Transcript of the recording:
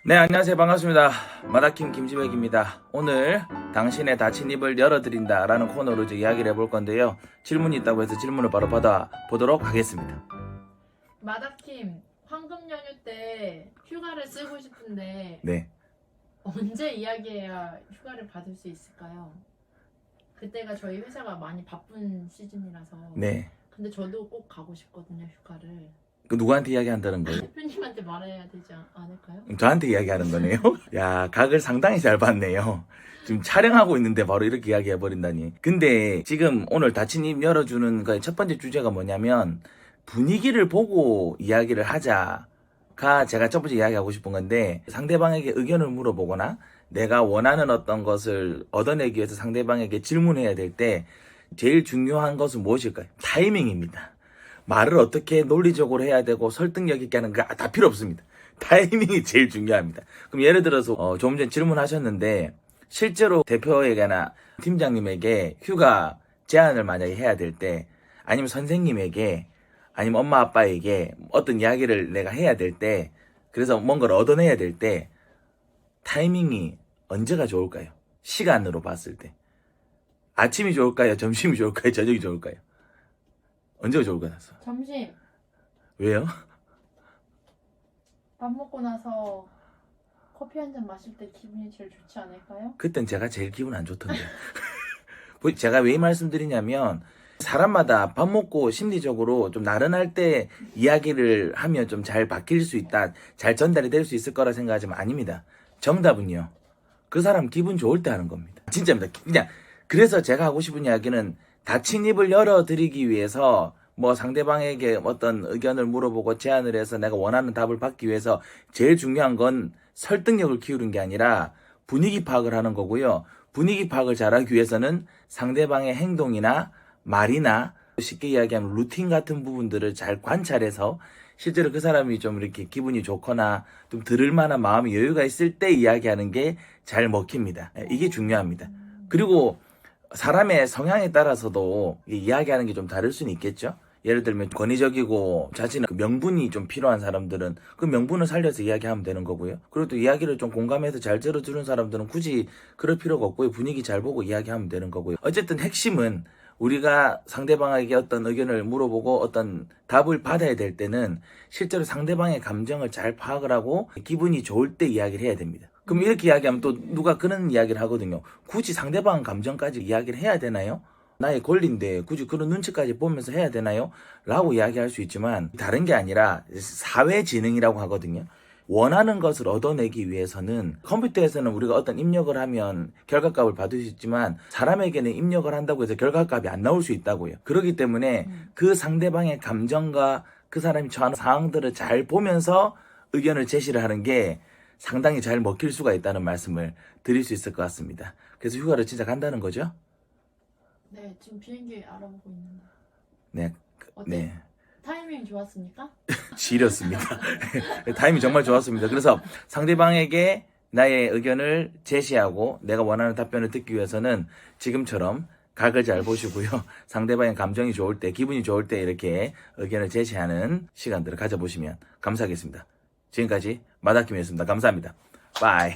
네, 안녕하세요. 반갑습니다. 마다킴 김지백입니다. 오늘 당신의 다친 입을 열어드린다 라는 코너로 이제 이야기를 해볼 건데요. 질문이 있다고 해서 질문을 바로 받아보도록 하겠습니다. 마다킴, 황금 연휴 때 휴가를 쓰고 싶은데 네. 언제 이야기해야 휴가를 받을 수 있을까요? 그때가 저희 회사가 많이 바쁜 시즌이라서. 네. 근데 저도 꼭 가고 싶거든요, 휴가를. 그 누구한테 이야기한다는 거예요? 대표님한테 말해야 되지 않을까요? 저한테 이야기하는 거네요. 야, 각을 상당히 잘 봤네요. 지금 촬영하고 있는데 바로 이렇게 이야기해버린다니. 근데 지금 오늘 다친 입 열어주는 거의 첫 번째 주제가 뭐냐면 분위기를 보고 이야기를 하자가 제가 첫 번째 이야기하고 싶은 건데, 상대방에게 의견을 물어보거나 내가 원하는 어떤 것을 얻어내기 위해서 상대방에게 질문해야 될 때 제일 중요한 것은 무엇일까요? 타이밍입니다. 말을 어떻게 논리적으로 해야 되고 설득력 있게 하는 거 다 필요 없습니다. 타이밍이 제일 중요합니다. 그럼 예를 들어서 조금 전에 질문하셨는데, 실제로 대표에게나 팀장님에게 휴가 제안을 만약에 해야 될 때, 아니면 선생님에게, 아니면 엄마 아빠에게 어떤 이야기를 내가 해야 될 때, 그래서 뭔가를 얻어내야 될 때 타이밍이 언제가 좋을까요? 시간으로 봤을 때 아침이 좋을까요? 점심이 좋을까요? 저녁이 좋을까요? 언제가 좋을까요? 점심, 왜요? 밥 먹고 나서 커피 한 잔 마실 때 기분이 제일 좋지 않을까요? 그땐 제가 제일 기분 안 좋던데. 제가 왜 이 말씀드리냐면, 사람마다 밥 먹고 심리적으로 좀 나른할 때 이야기를 하면 좀 잘 바뀔 수 있다, 잘 전달이 될 수 있을 거라 생각하지만 아닙니다. 정답은요, 그 사람 기분 좋을 때 하는 겁니다. 진짜입니다. 그냥 그래서 제가 하고 싶은 이야기는, 닫힌 입을 열어드리기 위해서 뭐 상대방에게 어떤 의견을 물어보고 제안을 해서 내가 원하는 답을 받기 위해서 제일 중요한 건 설득력을 키우는 게 아니라 분위기 파악을 하는 거고요. 분위기 파악을 잘하기 위해서는 상대방의 행동이나 말이나 쉽게 이야기하면 루틴 같은 부분들을 잘 관찰해서 실제로 그 사람이 좀 이렇게 기분이 좋거나 좀 들을 만한 마음의 여유가 있을 때 이야기하는 게 잘 먹힙니다. 이게 중요합니다. 그리고 사람의 성향에 따라서도 이야기하는 게 좀 다를 수는 있겠죠. 예를 들면 권위적이고 자신의 명분이 좀 필요한 사람들은 그 명분을 살려서 이야기하면 되는 거고요. 그리고 또 이야기를 좀 공감해서 잘 들어주는 사람들은 굳이 그럴 필요가 없고요. 분위기 잘 보고 이야기하면 되는 거고요. 어쨌든 핵심은 우리가 상대방에게 어떤 의견을 물어보고 어떤 답을 받아야 될 때는 실제로 상대방의 감정을 잘 파악을 하고 기분이 좋을 때 이야기를 해야 됩니다. 그럼 이렇게 이야기하면 또 누가 그런 이야기를 하거든요. 굳이 상대방 감정까지 이야기를 해야 되나요? 나의 권리인데 굳이 그런 눈치까지 보면서 해야 되나요? 라고 이야기할 수 있지만, 다른 게 아니라 사회지능이라고 하거든요. 원하는 것을 얻어내기 위해서는, 컴퓨터에서는 우리가 어떤 입력을 하면 결과값을 받을 수 있지만 사람에게는 입력을 한다고 해서 결과값이 안 나올 수 있다고요. 그렇기 때문에 그 상대방의 감정과 그 사람이 처한 상황들을 잘 보면서 의견을 제시를 하는 게 상당히 잘 먹힐 수가 있다는 말씀을 드릴 수 있을 것 같습니다. 그래서 휴가를 진짜 간다는 거죠? 네, 지금 비행기 알아보고 있는데. 네. 어때? 네. 타이밍 좋았습니까? 지렸습니다. 타이밍 정말 좋았습니다. 그래서 상대방에게 나의 의견을 제시하고 내가 원하는 답변을 듣기 위해서는 지금처럼 각을 잘 보시고요. 상대방의 감정이 좋을 때, 기분이 좋을 때 이렇게 의견을 제시하는 시간들을 가져보시면 감사하겠습니다. 지금까지 마다킴이었습니다. 감사합니다. 바이.